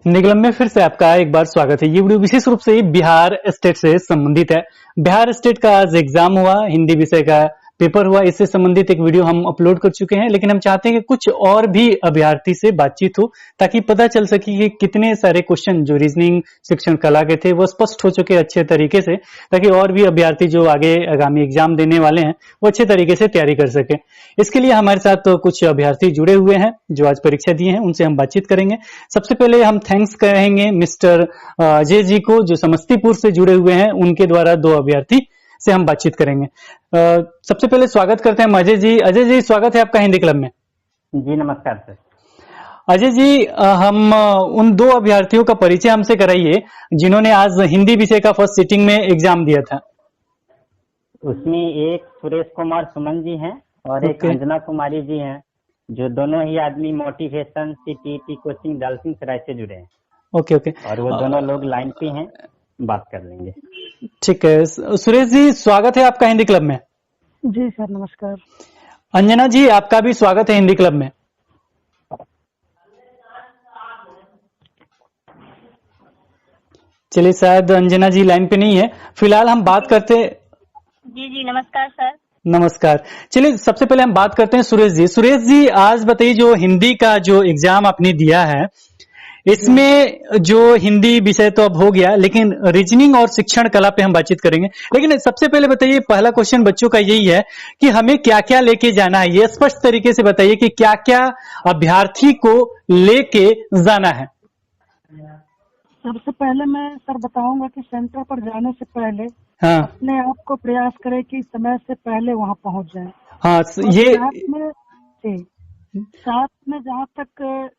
निगलम में फिर से आपका एक बार स्वागत है। ये वीडियो विशेष रूप से बिहार स्टेट से संबंधित है। बिहार स्टेट का आज एग्जाम हुआ, हिंदी विषय का पेपर हुआ, इससे संबंधित एक वीडियो हम अपलोड कर चुके हैं, लेकिन हम चाहते हैं कि कुछ और भी अभ्यर्थी से बातचीत हो ताकि पता चल सके कि कितने सारे क्वेश्चन जो रीजनिंग शिक्षण कला के थे वो स्पष्ट हो चुके अच्छे तरीके से, ताकि और भी अभ्यर्थी जो आगे आगामी एग्जाम देने वाले हैं वो अच्छे तरीके से तैयारी कर सके। इसके लिए हमारे साथ कुछ अभ्यर्थी जुड़े हुए हैं जो आज परीक्षा दिए हैं, उनसे हम बातचीत करेंगे। सबसे पहले हम थैंक्स कहेंगे मिस्टर अजय जी को जो समस्तीपुर से जुड़े हुए हैं, उनके द्वारा दो अभ्यर्थी से हम बातचीत करेंगे। सबसे पहले स्वागत करते हैं अजय जी। अजय जी, स्वागत है आपका हिंदी क्लब में। जी नमस्कार सर। अजय जी, हम उन दो अभ्यर्थियों का परिचय हमसे कराइए जिन्होंने आज हिंदी विषय का फर्स्ट सिटिंग में एग्जाम दिया था। उसमें एक सुरेश कुमार सुमन जी हैं और एक अंजना कुमारी जी हैं, जो दोनों ही आदमी मोटिवेशन सीटीईटी कोचिंग डाल्फिन सराय से जुड़े हैं। ओके। और वो दोनों लोग लाइन पे हैं, बात कर लेंगे। ठीक है। सुरेश जी, स्वागत है आपका हिंदी क्लब में। जी सर, नमस्कार। अंजना जी, आपका भी स्वागत है हिंदी क्लब में। चलिए, शायद अंजना जी लाइन पे नहीं है। फिलहाल हम बात करते। जी नमस्कार सर। नमस्कार। चलिए, सबसे पहले हम बात करते हैं सुरेश जी। सुरेश जी, आज बताइए, जो हिंदी का जो एग्जाम आपने दिया है, इसमें जो हिंदी विषय तो अब हो गया, लेकिन रीजनिंग और शिक्षण कला पे हम बातचीत करेंगे। लेकिन सबसे पहले बताइए, पहला क्वेश्चन बच्चों का यही है कि हमें क्या क्या लेके जाना है। ये स्पष्ट तरीके से बताइए कि क्या क्या अभ्यर्थी को लेके जाना है। सबसे पहले मैं सर बताऊंगा कि सेंटर पर जाने से पहले अपने आप को प्रयास करें कि समय से पहले वहां पहुंच जाए। हाँ, ये साथ में जहाँ तक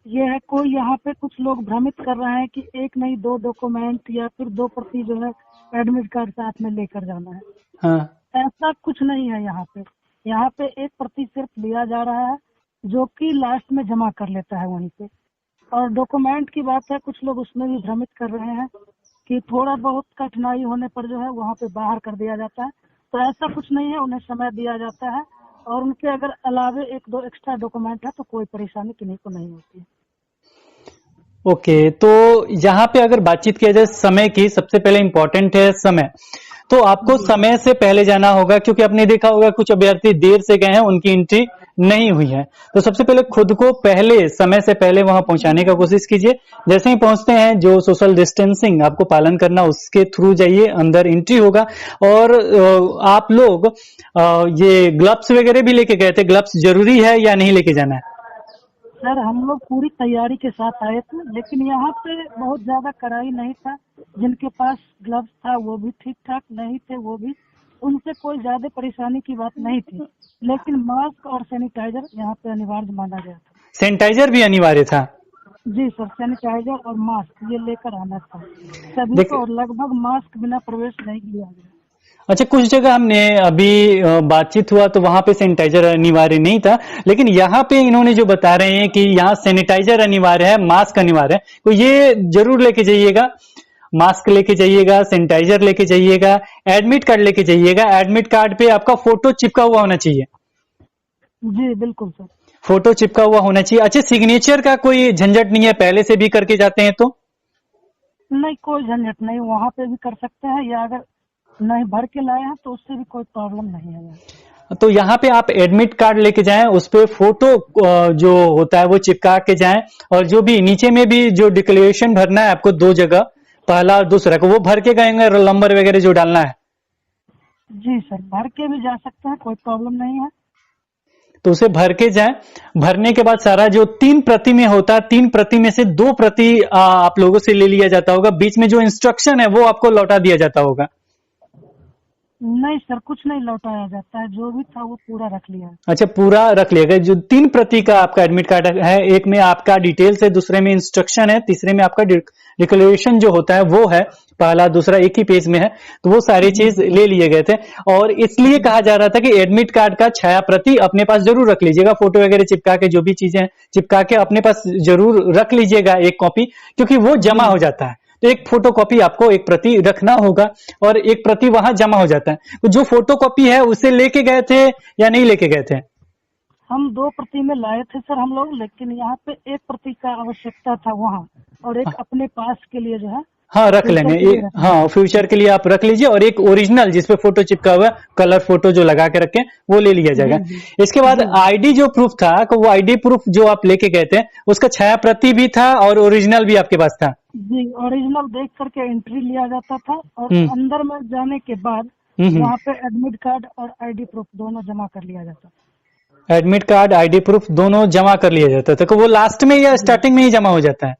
ये है, कोई यहाँ पे कुछ लोग भ्रमित कर रहे हैं कि एक नहीं दो डॉक्यूमेंट या फिर 2 प्रति जो है एडमिट कार्ड साथ में लेकर जाना है। हाँ। ऐसा कुछ नहीं है। यहाँ पे 1 प्रति सिर्फ लिया जा रहा है, जो कि लास्ट में जमा कर लेता है वहीं पे। और डॉक्यूमेंट की बात है, कुछ लोग उसमें भी भ्रमित कर रहे हैं कि थोड़ा बहुत कठिनाई होने पर जो है वहाँ पे बाहर कर दिया जाता है। तो ऐसा कुछ नहीं है, उन्हें समय दिया जाता है और उनके अगर अलावे 1-2 एक्स्ट्रा डॉक्यूमेंट है तो कोई परेशानी किन्हीं को नहीं होती है। ओके, तो यहाँ पे अगर बातचीत किया जाए समय की, सबसे पहले इम्पोर्टेंट है समय। तो आपको समय से पहले जाना होगा, क्योंकि आपने देखा होगा कुछ अभ्यर्थी देर से गए हैं, उनकी एंट्री नहीं हुई है। तो सबसे पहले खुद को पहले समय से पहले वहां पहुंचाने का कोशिश कीजिए। जैसे ही पहुंचते हैं, जो सोशल डिस्टेंसिंग आपको पालन करना, उसके थ्रू जाइए, अंदर एंट्री होगा। और आप लोग ये ग्लव्स वगैरह भी लेके गए थे, ग्लव्स जरूरी है या नहीं लेके जाना है? सर, हम लोग पूरी तैयारी के साथ आए थे, लेकिन यहाँ पे बहुत ज्यादा कड़ाई नहीं था। जिनके पास ग्लव्स था वो भी ठीक ठाक, नहीं थे वो भी, उनसे कोई ज्यादा परेशानी की बात नहीं थी। लेकिन मास्क और सैनिटाइजर यहाँ पे अनिवार्य माना गया था। सैनिटाइजर भी अनिवार्य था? जी सर, सैनिटाइजर और मास्क ये लेकर आना था सभी को, और लगभग मास्क बिना प्रवेश नहीं किया गया। अच्छा, कुछ जगह हमने अभी बातचीत हुआ तो वहां पे सैनिटाइजर अनिवार्य नहीं था, लेकिन यहाँ पे इन्होंने जो बता रहे हैं कि यहाँ सैनिटाइजर अनिवार्य है, मास्क अनिवार्य है। तो ये जरूर लेके जाइएगा, मास्क लेके जाइएगा, सैनिटाइजर लेके जाइएगा, एडमिट कार्ड लेके जाइएगा। एडमिट कार्ड पे आपका फोटो चिपका हुआ होना चाहिए। जी बिल्कुल सर, फोटो चिपका हुआ होना चाहिए। अच्छा, सिग्नेचर का कोई झंझट नहीं है, पहले से भी करके जाते हैं तो? नहीं, कोई झंझट नहीं, वहाँ पे भी कर सकते हैं, या अगर नहीं भर के लाए हैं तो उससे भी कोई प्रॉब्लम नहीं है। तो यहाँ पे आप एडमिट कार्ड लेके जाएं, उस पे फोटो जो होता है वो चिपका के जाएं, और जो भी नीचे में भी जो डिक्लेरेशन भरना है आपको 2 जगह, पहला और दूसरा को, वो भर के गएंगे, रोल नंबर वगैरह जो डालना है। जी सर, भर के भी जा सकते हैं, कोई प्रॉब्लम नहीं है। तो उसे भर के जाएं। भरने के बाद सारा जो 3 प्रति में होता है, 3 प्रति में से 2 प्रति आप लोगों से ले लिया जाता होगा। बीच में जो इंस्ट्रक्शन है वो आपको लौटा दिया जाता होगा। नहीं सर, कुछ नहीं लौटाया जाता है, जो भी था वो पूरा रख लिया। अच्छा, पूरा रख लिया गया। जो 3 प्रति का आपका एडमिट कार्ड है, एक में आपका डिटेल्स है, दूसरे में इंस्ट्रक्शन है, तीसरे में आपका डिक्लेरेशन जो होता है वो है, पहला दूसरा एक ही पेज में है। तो वो सारी चीज ले लिए गए थे, और इसलिए कहा जा रहा था कि एडमिट कार्ड का छाया प्रति अपने पास जरूर रख लीजिएगा। फोटो वगैरह चिपका के, जो भी चीजें चिपका के अपने पास जरूर रख लीजिएगा, एक कॉपी, क्योंकि वो जमा हो जाता है। तो एक फोटोकॉपी आपको एक प्रति रखना होगा, और एक प्रति वहां जमा हो जाता है। तो जो फोटोकॉपी है उसे लेके गए थे या नहीं लेके गए थे? हम 2 प्रति में लाए थे सर हम लोग, लेकिन यहाँ पे 1 प्रति का आवश्यकता था वहाँ। और एक अपने पास के लिए जो है हाँ रख फ्यूचर लेंगे के ये, लिए रखना हाँ फ्यूचर के लिए आप रख लीजिए, और एक ओरिजिनल जिसपे फोटो चिपका हुआ है, कलर फोटो जो लगा के रखें वो ले लिया है। जाएगा। जी जी इसके बाद जी आईडी जो प्रूफ था, तो वो आईडी प्रूफ जो आप लेके गए थे उसका छाया प्रति भी था और ओरिजिनल भी आपके पास था? जी, ओरिजिनल देख करके एंट्री लिया जाता था और हम्म अंदर में जाने के बाद हम्म। वहाँ पे एडमिट कार्ड और आईडी प्रूफ दोनों जमा कर लिया जाता था। एडमिट कार्ड आईडी प्रूफ दोनों जमा कर लिया जाता था, तो वो लास्ट में या जी, स्टार्टिंग में ही जमा हो जाता है?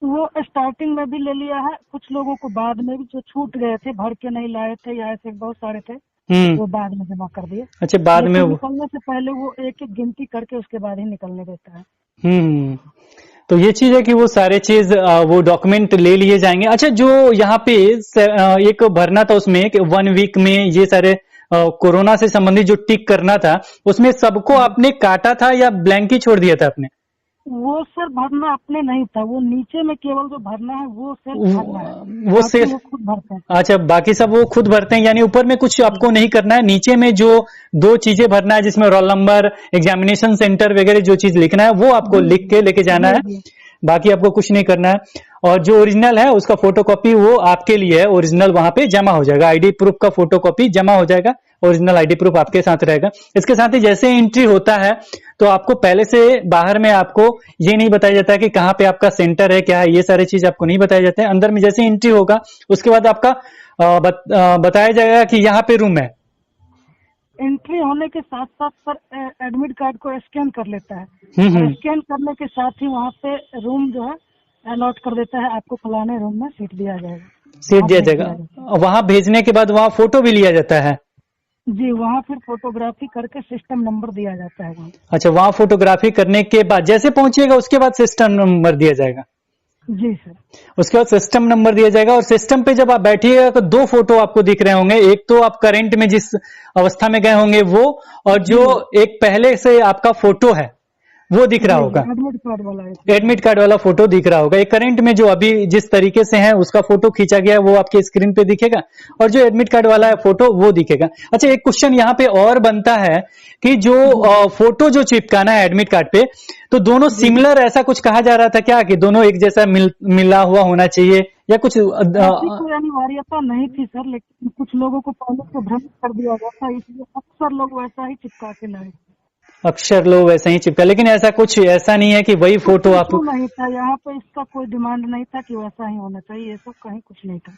वो स्टार्टिंग में भी ले लिया है, कुछ लोगों को बाद में भी जो छूट गए थे, भर के नहीं लाए थे या ऐसे बहुत सारे थे, वो बाद में जमा कर दिए। अच्छा बाद में लेकिन वो, निकलने से पहले वो एक एक गिनती करके उसके बाद ही निकलने देता है। हम्म। तो ये चीज है कि वो सारे चीज वो डॉक्यूमेंट ले लिए जाएंगे। अच्छा जो यहाँ पे एक भरना था उसमें कि 1 वीक में ये सारे कोरोना से संबंधित जो टिक करना था, उसमें सबको आपने काटा था या ब्लैंक ही छोड़ दिया था आपने? वो सर भरना अपने नहीं था, वो नीचे में केवल जो भरना है वो सिर्फ भरना है, वो बाकी सिर्फ, वो खुद भरते हैं। अच्छा बाकी सब वो खुद भरते हैं, यानी ऊपर में कुछ आपको नहीं करना है, नीचे में जो 2 चीजें भरना है जिसमें रोल नंबर, एग्जामिनेशन सेंटर वगैरह जो चीज लिखना है वो आपको जी लिख के लेके जाना जी है, जी बाकी आपको कुछ नहीं करना है। और जो ओरिजिनल है उसका फोटोकॉपी वो आपके लिए है, ओरिजिनल वहां पे जमा हो जाएगा, आईडी प्रूफ का फोटोकॉपी जमा हो जाएगा, ओरिजिनल आईडी प्रूफ आपके साथ रहेगा। इसके साथ ही जैसे एंट्री होता है तो आपको पहले से बाहर में आपको ये नहीं बताया जाता है कि कहाँ पे आपका सेंटर है, क्या है, ये सारी चीज आपको नहीं बताया जाते हैं। अंदर में जैसे एंट्री होगा उसके बाद आपका बताया जाएगा कि यहाँ पे रूम है। एंट्री होने के साथ साथ सर एडमिट कार्ड को स्कैन कर लेता है और हम्म। स्कैन करने के साथ ही वहाँ पे रूम जो है अलॉट कर देता है, आपको फलाने रूम में सीट दिया जाएगा, सीट वहाँ दिया भेज जाएगा, दिया जाएगा। वहां भेजने के बाद वहां फोटो भी लिया जाता है? जी, वहाँ फिर फोटोग्राफी करके सिस्टम नंबर दिया जाता है वहाँ। अच्छा वहां फोटोग्राफी करने के बाद जैसे पहुंचिएगा उसके बाद सिस्टम नंबर दिया जाएगा? जी सर। उसके बाद सिस्टम नंबर दिया जाएगा, और सिस्टम पे जब आप बैठिएगा तो 2 फोटो आपको दिख रहे होंगे, एक तो आप करंट में जिस अवस्था में गए होंगे वो, और जो एक पहले से आपका फोटो है वो दिख रहा जी होगा, एडमिट कार्ड वाला है। एडमिट कार्ड वाला फोटो दिख रहा होगा। एक करंट में जो अभी जिस तरीके से है उसका फोटो खींचा गया है वो आपके स्क्रीन पे दिखेगा, और जो एडमिट कार्ड वाला है फोटो वो दिखेगा। अच्छा एक क्वेश्चन यहाँ पे और बनता है कि जो फोटो जो चिपकाना है एडमिट कार्ड पे, तो दोनों सिमिलर ऐसा कुछ कहा जा रहा था क्या, कि दोनों एक जैसा मिला हुआ होना चाहिए या कुछ ऐसी कोई अनिवार्यता नहीं थी सर, लेकिन कुछ लोगों को पहले से भ्रमित कर दिया गया था, इसलिए अक्सर लोग वैसा ही चिपका के लाए। अक्षर लोग वैसे ही चिपका, लेकिन ऐसा कुछ ऐसा नहीं है कि वही फोटो आप, कुछ नहीं था यहाँ पे, इसका कोई डिमांड नहीं था कि वैसा ही होना चाहिए, ये सब कहीं कुछ नहीं था।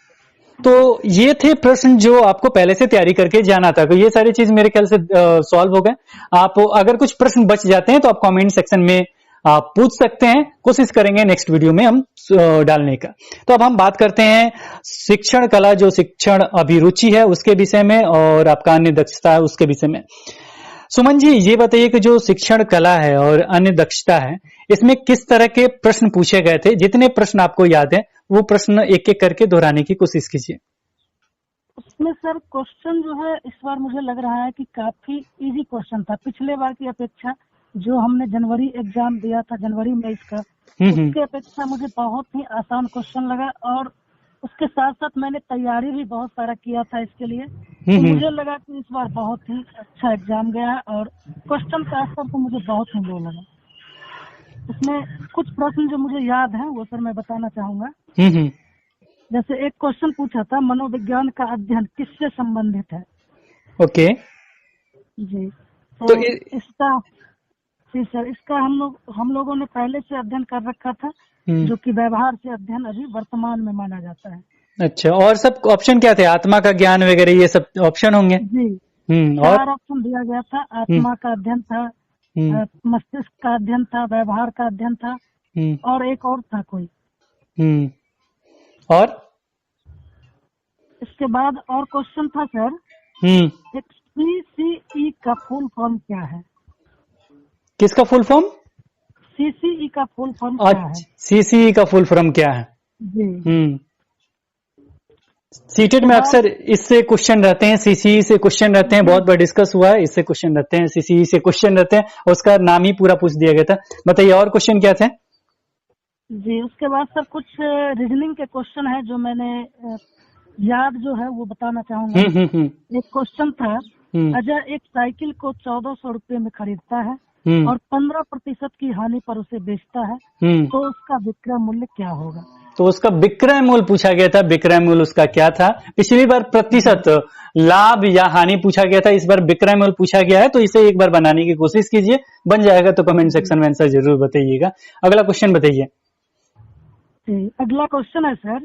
तो ये थे प्रश्न जो आपको पहले से तैयारी करके जाना था, तो ये सारी चीज मेरे ख्याल से सॉल्व हो गए। आप अगर कुछ प्रश्न बच जाते हैं तो आप कमेंट सेक्शन में आप पूछ सकते हैं, कोशिश करेंगे नेक्स्ट वीडियो में हम डालने का। तो अब हम बात करते हैं शिक्षण कला, जो शिक्षण अभिरुचि है उसके विषय में, और आपका अन्य दक्षता है उसके विषय में। सुमन जी ये बताइए कि जो शिक्षण कला है और अन्य दक्षता है, इसमें किस तरह के प्रश्न पूछे गए थे? जितने प्रश्न आपको याद है वो प्रश्न एक एक करके दोहराने की कोशिश कीजिए। उसमें सर क्वेश्चन जो है इस बार मुझे लग रहा है कि काफी इजी क्वेश्चन था, पिछले बार की अपेक्षा। जो हमने जनवरी एग्जाम दिया था जनवरी में इसका, उसके अपेक्षा मुझे बहुत ही आसान क्वेश्चन लगा, और उसके साथ साथ मैंने तैयारी भी बहुत सारा किया था इसके लिए, तो मुझे लगा कि इस बार बहुत ही अच्छा एग्जाम गया है, और क्वेश्चन का स्तर तो मुझे बहुत ही लो लगा। इसमें कुछ प्रश्न जो मुझे याद है वो सर मैं बताना चाहूंगा। जैसे एक क्वेश्चन पूछा था, मनोविज्ञान का अध्ययन किससे संबंधित है? ओके जी, तो इसका जी सर, इसका हम लोगों ने पहले से अध्ययन कर रखा था, जो कि व्यवहार से अध्ययन अभी वर्तमान में माना जाता है। अच्छा, और सब ऑप्शन क्या थे? आत्मा का ज्ञान वगैरह ये सब ऑप्शन होंगे? जी, और 4 ऑप्शन दिया गया था। आत्मा का अध्ययन था, मस्तिष्क का अध्ययन था, व्यवहार का अध्ययन था, और एक और था कोई। और इसके बाद और क्वेश्चन था सर, एक CCE का फुल फॉर्म क्या है? किसका फुल फॉर्म? CCE का फुल फॉर्म क्या है? CCE का फुल फॉर्म क्या है? जी, सीटेट में अक्सर इससे क्वेश्चन रहते हैं, CCE से क्वेश्चन रहते हैं, बहुत बार डिस्कस हुआ है, इससे क्वेश्चन रहते हैं, CCE से क्वेश्चन रहते हैं, और उसका नाम ही पूरा पूछ दिया गया था। बताइए और क्वेश्चन क्या थे? जी, उसके बाद सर कुछ रीजनिंग के क्वेश्चन है जो मैंने याद जो है वो बताना चाहूंगा। एक क्वेश्चन था, अजय एक साइकिल को 1400 रुपये में खरीदता है, और 15% की हानि पर उसे बेचता है, तो उसका विक्रय मूल्य क्या होगा? तो उसका विक्रय मूल्य पूछा गया था, विक्रय मूल्य उसका क्या था? पिछली बार प्रतिशत लाभ या हानि पूछा गया था, इस बार विक्रय मूल्य पूछा गया है, तो इसे एक बार बनाने की कोशिश कीजिए, बन जाएगा तो कमेंट सेक्शन में आंसर जरूर बताइएगा। अगला क्वेश्चन बताइए। अगला क्वेश्चन है सर,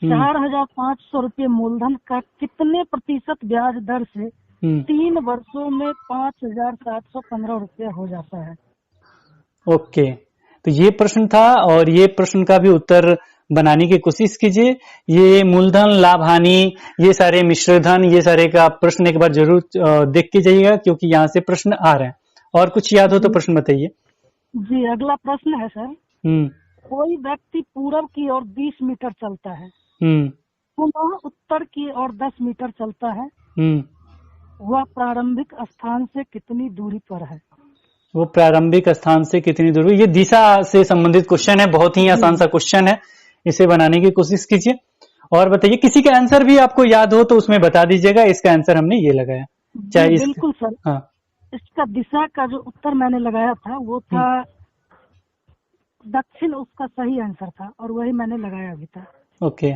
4,500 रुपये मूलधन का कितने प्रतिशत ब्याज दर से 3 वर्षों में 5,715 रुपये हो जाता है? ओके, तो ये प्रश्न था और ये प्रश्न का भी उत्तर बनाने की कोशिश कीजिए। ये मूलधन, लाभ, हानि, ये सारे मिश्र धन, ये सारे का प्रश्न एक बार जरूर देख के जाइएगा, क्योंकि यहाँ से प्रश्न आ रहे हैं। और कुछ याद हो तो प्रश्न बताइए। जी, अगला प्रश्न है सर, कोई व्यक्ति पूरब की ओर 20 मीटर चलता है, पुनः उत्तर की ओर 10 मीटर चलता है, वह प्रारंभिक स्थान से कितनी दूरी पर है? वो प्रारंभिक स्थान से कितनी दूर? ये दिशा से संबंधित क्वेश्चन है, बहुत ही आसान सा क्वेश्चन है, इसे बनाने की कोशिश कीजिए। और बताइए, किसी का आंसर भी आपको याद हो तो उसमें बता दीजिएगा। इसका आंसर हमने ये लगाया, चाहे बिल्कुल सर। हाँ, इसका दिशा का जो उत्तर मैंने लगाया था वो था दक्षिण, उसका सही आंसर था और वही मैंने लगाया भी था। ओके,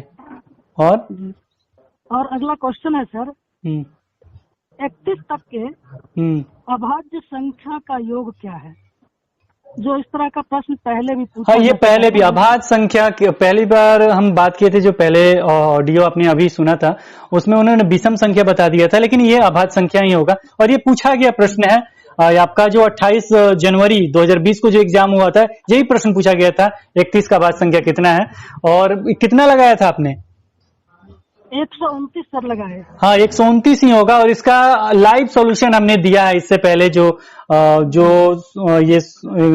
और अगला क्वेश्चन है सर, 31 तक के अभाज्य संख्या का योग क्या है? जो इस तरह का प्रश्न पहले भी पूछा। हाँ, ये पहले भी अभाज्य संख्या, पहली बार हम बात किए थे, जो पहले ऑडियो आपने अभी सुना था उसमें उन्होंने विषम संख्या बता दिया था, लेकिन ये अभाज्य संख्या ही होगा। और ये पूछा गया प्रश्न है आपका, जो 28 जनवरी 2020 को जो एग्जाम हुआ था, यही प्रश्न पूछा गया था, 31 का अभाज्य संख्या कितना है, और कितना लगाया था आपने? 129 सर लगाए। हाँ, 129 ही होगा। और इसका लाइव सॉल्यूशन हमने दिया है इससे पहले, जो ये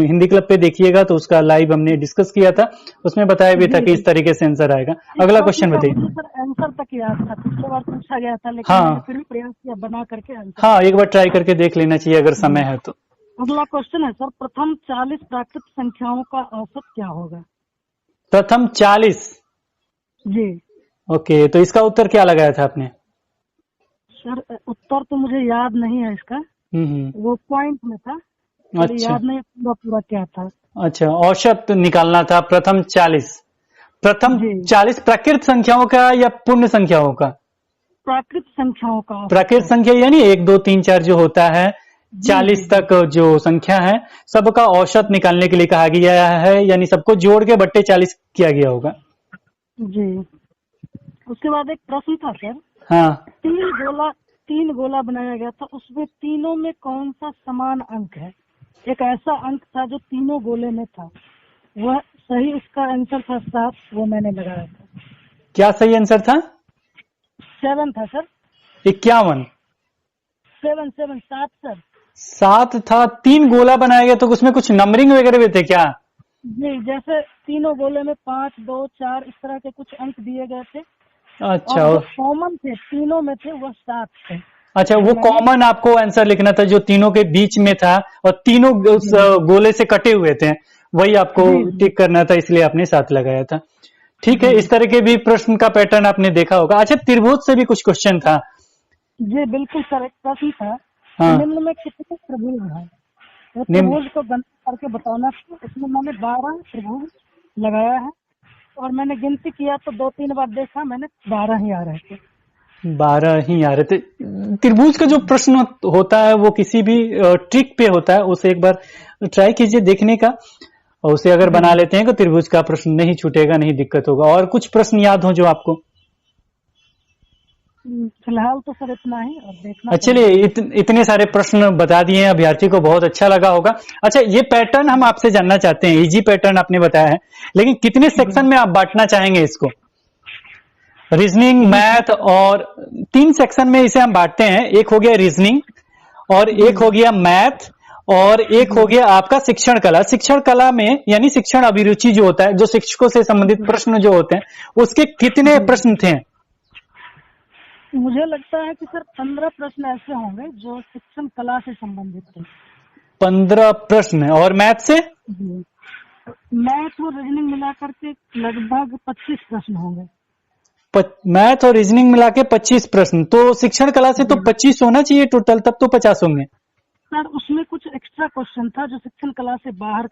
हिंदी क्लब पे देखिएगा तो उसका लाइव हमने डिस्कस किया था, उसमें बताया भी था कि इस तरीके से आंसर आएगा। अगला क्वेश्चन बताइए। सर आंसर तक याद था, पिछली बार पूछा गया था, लेकिन मैंने फिर भी प्रयास किया बना करके आंसर। हाँ, एक बार ट्राई करके देख लेना चाहिए अगर समय है तो। अगला क्वेश्चन है सर, प्रथम 40 प्राकृत संख्याओं का औसत क्या होगा? प्रथम 40? जी, ओके, तो इसका उत्तर क्या लगाया था आपने? सर उत्तर तो मुझे याद नहीं है इसका, वो पॉइंट में था। अच्छा, याद नहीं पूरा क्या था। अच्छा, औसत निकालना था प्रथम 40। प्रथम 40 प्राकृत संख्याओं का या पूर्ण संख्याओं का? प्राकृत संख्याओं का। प्राकृत संख्या यानी 1 2 3 4 जो होता है, 40 तक जो संख्या है, सबका औसत निकालने के लिए कहा गया है, यानी सबको जोड़ के बट्टे 40 किया गया होगा। जी, उसके बाद एक प्रश्न था सर। हाँ, 3 गोला बनाया गया था, उसमें तीनों में कौन सा समान अंक है? एक ऐसा अंक था जो तीनों गोले में था, वह सही, उसका आंसर था 7, वो मैंने लगाया था। क्या सही आंसर था? 7 था सर। 51? 7 सर। 7 था। 3 गोला बनाया गया तो उसमें कुछ नंबरिंग वगैरह भी थे क्या? जी, जैसे तीनों गोले में 5 2 4 इस तरह के कुछ अंक दिए गए थे। अच्छा, और कॉमन थे, तीनों में थे, वो 7 थे। अच्छा, वो कॉमन आपको आंसर लिखना था जो तीनों के बीच में था और तीनों उस गोले से कटे हुए थे, वही आपको टिक करना था, इसलिए आपने 7 लगाया था। ठीक है, इस तरह के भी प्रश्न का पैटर्न आपने देखा होगा। अच्छा, त्रिभुज से भी कुछ क्वेश्चन था। जी बिल्कुल सर, एक प्रश्न था। हाँ। निम्न में कितने त्रिभुज हैं? त्रिभुज को गणना करके बताना। इसमें मैंने 12 त्रिभुज लगाया है और मैंने गिनती किया तो 2-3 बार देखा मैंने, 12 ही आ रहे थे। 12 ही आ रहे थे। त्रिभुज का जो प्रश्न होता है वो किसी भी ट्रिक पे होता है, उसे एक बार ट्राई कीजिए देखने का, और उसे अगर बना लेते हैं तो त्रिभुज का प्रश्न नहीं छूटेगा, नहीं दिक्कत होगा। और कुछ प्रश्न याद हो जो आपको? फिलहाल तो सर इतना ही, और देखना। चलिए, इतने सारे प्रश्न बता दिए हैं, अभ्यर्थी को बहुत अच्छा लगा होगा। अच्छा, ये पैटर्न हम आपसे जानना चाहते हैं, इजी पैटर्न आपने बताया है, लेकिन कितने सेक्शन में आप बांटना चाहेंगे इसको? रीजनिंग, मैथ, और 3 सेक्शन में इसे हम बांटते हैं। एक हो गया रीजनिंग, और एक हो गया मैथ, और एक हो गया आपका शिक्षण कला। शिक्षण कला में यानी शिक्षण अभिरुचि जो होता है, जो शिक्षकों से संबंधित प्रश्न जो होते हैं, उसके कितने प्रश्न थे? मुझे लगता है कि सर 15 प्रश्न ऐसे होंगे जो शिक्षण कला से संबंधित थे। 15 प्रश्न। और मैथ से? मैथ और रीजनिंग मिलाकर के लगभग 25 प्रश्न होंगे। मैथ और रीजनिंग मिला के 25 प्रश्न, तो शिक्षण कला से तो 25 होना चाहिए टोटल, तब तो 50 होंगे। सर उसमें कुछ एक्स्ट्रा क्वेश्चन था जो शिक्षण कला से बाहर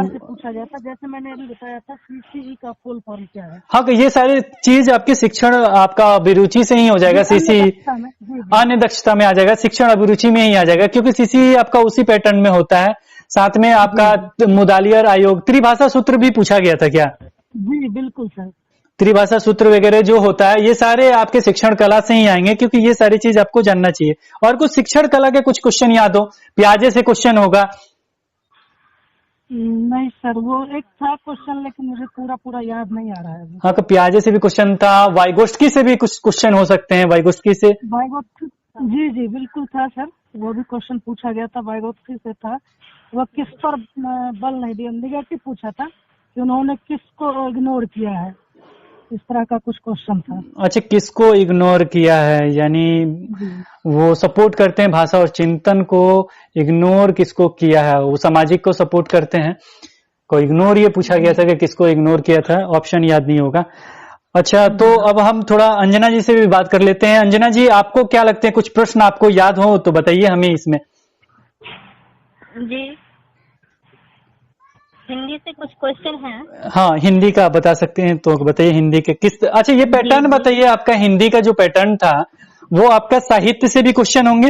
से पूछा गया था। जैसे मैंने अभी बताया था सीसीई का फुल फॉर्म क्या है। हाँ, तो ये सारी चीज आपके शिक्षण आपका अभिरुचि से ही हो जाएगा। सीसी अन्य दक्षता में जी जी अन्य दक्षता में आ जाएगा, शिक्षण अभिरुचि में ही आ जाएगा, क्योंकि सीसी आपका उसी पैटर्न में होता है। साथ में आपका मुदालियर आयोग त्रिभाषा सूत्र भी पूछा गया था क्या? जी बिल्कुल सर। त्रिभाषा सूत्र वगैरह जो होता है ये सारे आपके शिक्षण कला से ही आएंगे, क्योंकि ये सारी चीज आपको जानना चाहिए। और कुछ शिक्षण कला के कुछ क्वेश्चन याद हो? प्याजे से क्वेश्चन होगा। नहीं सर, वो एक था क्वेश्चन लेकिन मुझे पूरा याद नहीं आ रहा है अभी। हाँ, तो प्याजे से भी क्वेश्चन था, वाइगोस्की से भी कुछ क्वेश्चन हो सकते हैं। वाइगोस्की से जी जी बिल्कुल था सर, वो भी क्वेश्चन पूछा गया था, वाइगोत्स्की से था। वह किस पर बल नहीं दिया, निगेटिव पूछा था कि उन्होंने किसको इग्नोर किया है, इस तरह का कुछ क्वेश्चन था। अच्छा, किसको इग्नोर किया है, यानी वो सपोर्ट करते हैं भाषा और चिंतन को, इग्नोर किसको किया है? वो सामाजिक को सपोर्ट करते हैं, को इग्नोर ये पूछा गया था कि किसको इग्नोर किया था। ऑप्शन याद नहीं होगा। अच्छा, तो अब हम थोड़ा अंजना जी से भी बात कर लेते हैं। अंजना जी, आपको क्या लगते हैं, कुछ प्रश्न आपको याद हो तो बताइए हमें इसमें। जी, हिंदी से कुछ क्वेश्चन हैं। हाँ, हिंदी का बता सकते हैं तो बताइए। हिंदी के किस, अच्छा ये पैटर्न बताइए आपका, हिंदी का जो पैटर्न था वो आपका साहित्य से भी क्वेश्चन होंगे?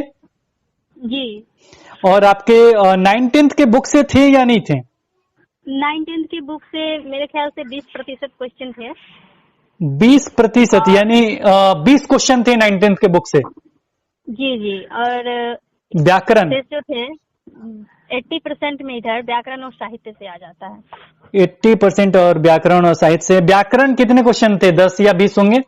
जी, और आपके 9th के बुक से थे या नहीं थे? 9th की बुक से मेरे ख्याल से 20% क्वेश्चन थे। 20%, यानी 20 क्वेश्चन थे 9th के बुक से। जी जी, और व्याकरण शेष जो थे 80% में इधर व्याकरण और साहित्य से आ जाता है। 80% और व्याकरण और साहित्य से। व्याकरण कितने क्वेश्चन थे, 10 या 20 होंगे?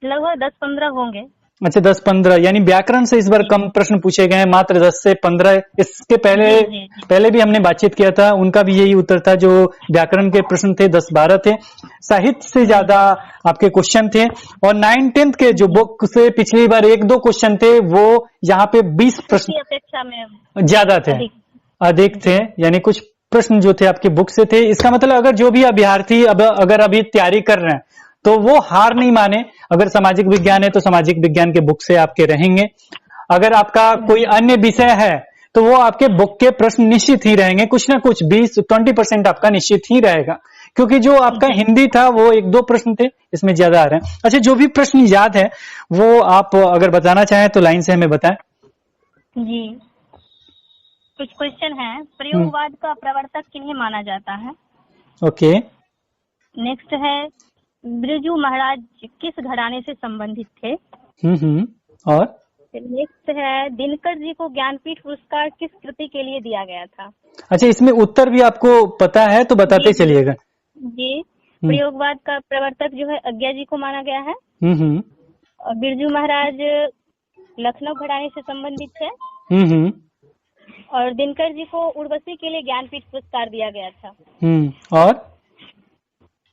लगभग 10-15 होंगे। अच्छा, 10-15, यानी व्याकरण से इस बार कम प्रश्न पूछे गए हैं, मात्र 10 से 15। इसके पहले भी हमने बातचीत किया था, उनका भी यही उत्तर था, जो व्याकरण के प्रश्न थे 10-12 थे। साहित्य से ज्यादा आपके क्वेश्चन थे। और 9th के जो बुक से पिछली बार 1-2 क्वेश्चन थे, वो यहाँ पे 20 प्रश्न अपेक्षा में ज्यादा थे, अधिक थे, यानी कुछ प्रश्न जो थे आपकी बुक से थे। इसका मतलब अगर जो भी अभ्यर्थी अगर अभी तैयारी कर रहे हैं तो वो हार नहीं माने। अगर सामाजिक विज्ञान है तो सामाजिक विज्ञान के बुक से आपके रहेंगे। अगर आपका कोई अन्य विषय है तो वो आपके बुक के प्रश्न निश्चित ही रहेंगे, कुछ ना कुछ 20-20% आपका निश्चित ही रहेगा, क्योंकि जो आपका हिंदी था वो 1-2 प्रश्न थे, इसमें ज्यादा आ रहे हैं। अच्छा, जो भी प्रश्न याद है वो आप अगर बताना चाहें तो लाइन से हमें बताएं। जी, कुछ क्वेश्चन है। प्रयोगवाद का प्रवर्तक किन्हें माना जाता है? ओके। नेक्स्ट है, बिरजू महाराज किस घराने से संबंधित थे? और नेक्स्ट है, दिनकर जी को ज्ञानपीठ पुरस्कार किस कृति के लिए दिया गया था? अच्छा, इसमें उत्तर भी आपको पता है तो बताते चलिएगा। जी, प्रयोगवाद का प्रवर्तक जो है अज्ञा जी को माना गया है। और बिरजू महाराज लखनऊ घराने से संबंधित थे। और दिनकर जी को उर्वशी के लिए ज्ञानपीठ पुरस्कार दिया गया था। और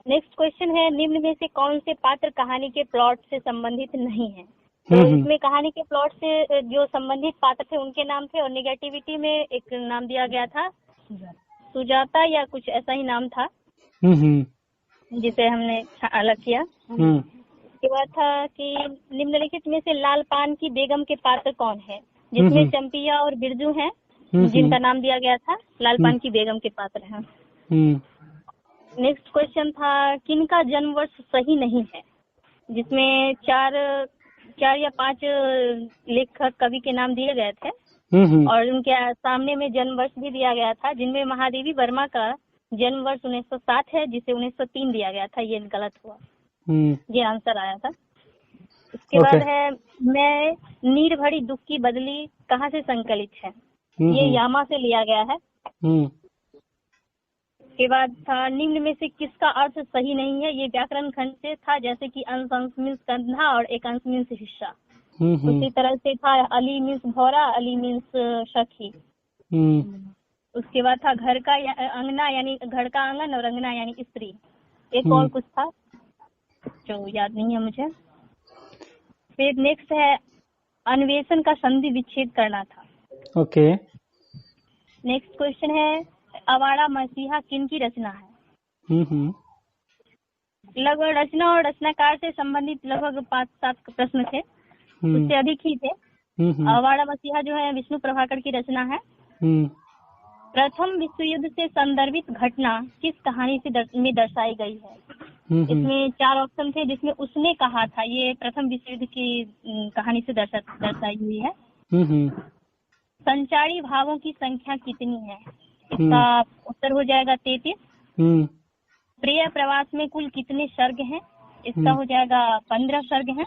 नेक्स्ट क्वेश्चन है, निम्न में से कौन से पात्र कहानी के प्लॉट से संबंधित नहीं है? तो इसमें कहानी के प्लॉट से जो संबंधित पात्र थे उनके नाम थे, और नेगेटिविटी में एक नाम दिया गया था सुजाता या कुछ ऐसा ही नाम था, जिसे हमने अलग किया। उसके बाद था कि निम्नलिखित में से लाल पान की बेगम के पात्र कौन है? जिसमें चंपिया और बिरजू हैं, जिनका नाम दिया गया था, लाल पान की बेगम के पात्र हैं। नेक्स्ट क्वेश्चन था, किनका जन्म वर्ष सही नहीं है? जिसमें 4 या 5 लेखक कवि के नाम दिए गए थे, और उनके सामने में जन्म वर्ष भी दिया गया था, जिनमें महादेवी वर्मा का जन्म वर्ष 1907 है, जिसे 1903 दिया गया था। ये गलत हुआ, ये आंसर आया था। उसके बाद है, मैं नीर भरी दुख की बदली कहाँ से संकलित है? ये यामा से लिया गया है। के बाद था, निम्न में से किसका अर्थ सही नहीं है? ये व्याकरण खंड से था, जैसे कि अंश मीन्स कंधा और एक अंश मीन्स हिस्सा। उसी तरह से था, अली मीन्स भौरा, अली मीन्स सखी। उसके बाद था, घर का अंगना यानी घर का आंगन, और अंगना यानी स्त्री। एक और कुछ था जो याद नहीं है मुझे। फिर नेक्स्ट है, अन्वेषण का संधि विच्छेद करना था। ओके। नेक्स्ट क्वेश्चन है, अवाड़ा मसीहा किनकी रचना है? लगभग रचना और रचनाकार से संबंधित लगभग 5-7 प्रश्न थे, उससे अधिक ही थे। आवाड़ा मसीहा जो है विष्णु प्रभाकर की रचना है। प्रथम विश्व युद्ध से संदर्भित घटना किस कहानी से में दर्शाई गई है? इसमें 4 ऑप्शन थे, जिसमें उसने कहा था, ये प्रथम विश्व युद्ध की कहानी से दर्शाई हुई है। संचारी भावों की संख्या कितनी है? इसका उत्तर हो जाएगा 33। प्रिय प्रवास में कुल कितने सर्ग हैं? इसका हो जाएगा 15 सर्ग हैं।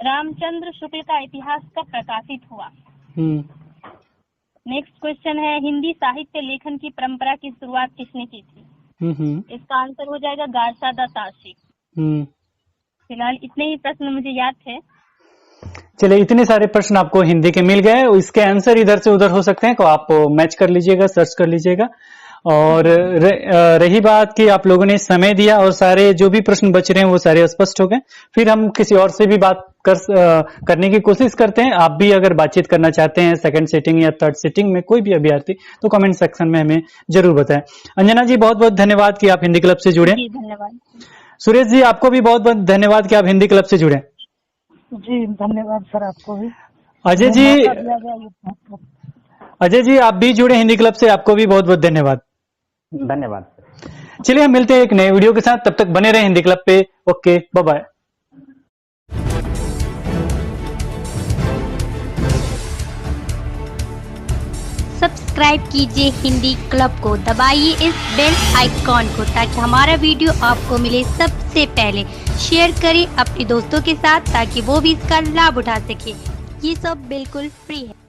रामचंद्र शुक्ल का इतिहास कब प्रकाशित हुआ? नेक्स्ट क्वेश्चन है, हिंदी साहित्य लेखन की परंपरा की शुरुआत किसने की थी? इसका आंसर हो जाएगा गारसादा ताशी। फिलहाल इतने ही प्रश्न मुझे याद थे। चलिए, इतने सारे प्रश्न आपको हिंदी के मिल गए, इसके आंसर इधर से उधर हो सकते हैं, तो आप मैच कर लीजिएगा, सर्च कर लीजिएगा। और रही बात कि आप लोगों ने समय दिया और सारे जो भी प्रश्न बच रहे हैं वो सारे स्पष्ट हो गए। फिर हम किसी और से भी बात करने की कोशिश करते हैं। आप भी अगर बातचीत करना चाहते हैं सेकंड सीटिंग या थर्ड सीटिंग में कोई भी अभ्यर्थी, तो कमेंट सेक्शन में हमें जरूर बताएं। अंजना जी, बहुत बहुत धन्यवाद कि आप हिंदी क्लब से जुड़े। जी धन्यवाद। सुरेश जी, आपको भी बहुत बहुत धन्यवाद कि आप हिंदी क्लब से जुड़े। जी धन्यवाद सर, आपको भी। अजय जी आप भी जुड़े हिंदी क्लब से, आपको भी बहुत बहुत धन्यवाद। धन्यवाद। चलिए, हम मिलते हैं एक नए वीडियो के साथ, तब तक बने रहे हिंदी क्लब पे। Okay, bye bye. सब्सक्राइब कीजिए हिंदी क्लब को, दबाइए इस बेल आइकॉन को ताकि हमारा वीडियो आपको मिले सबसे पहले। शेयर करें अपने दोस्तों के साथ ताकि वो भी इसका लाभ उठा सके। ये सब बिल्कुल फ्री है।